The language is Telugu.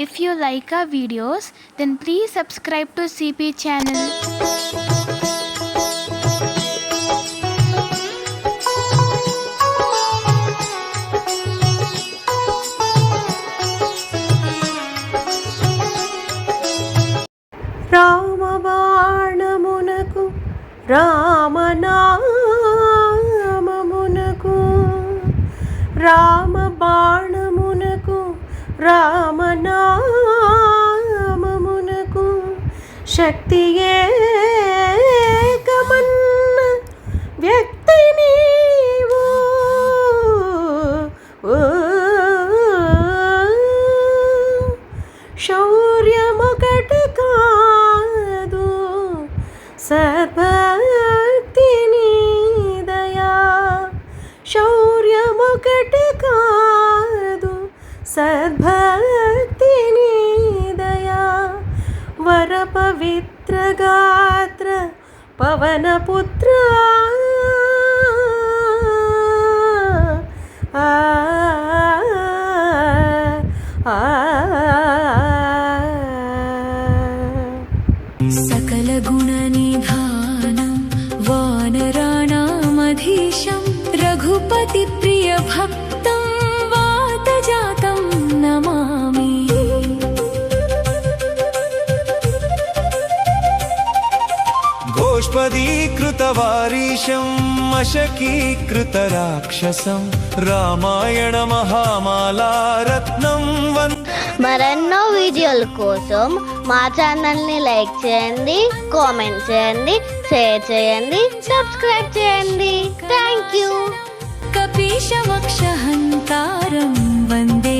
If you like our videos, then please subscribe to CP channel. రామబాణమునకు రామనామమునకు రామబాణమునకు రామనామమునకు శక్తి ఏకమన్న వ్యక్తి నీవు శౌర్యమొకటి కాదు సద్భక్తి నీ దయా శౌర్యమొకటి కాదు సద్భక్తి నీ దయా వర పవిత్ర గాత్ర పవనపుత్ర सकल गुण निधानं वानराणामधीशं रघुपति प्रिय भक्तं वातजातं नमामि। गोष्पदीकृतवारीशं मशकीकृत राक्षसं रामायण महामाला रत्नं वन्दे। మరెన్నో వీడియోల కోసం మా ఛానల్ని లైక్ చేయండి, కామెంట్ చేయండి, షేర్ చేయండి, సబ్స్క్రైబ్ చేయండి. Thank you. कपीशवक्षहन्तारं वन्दे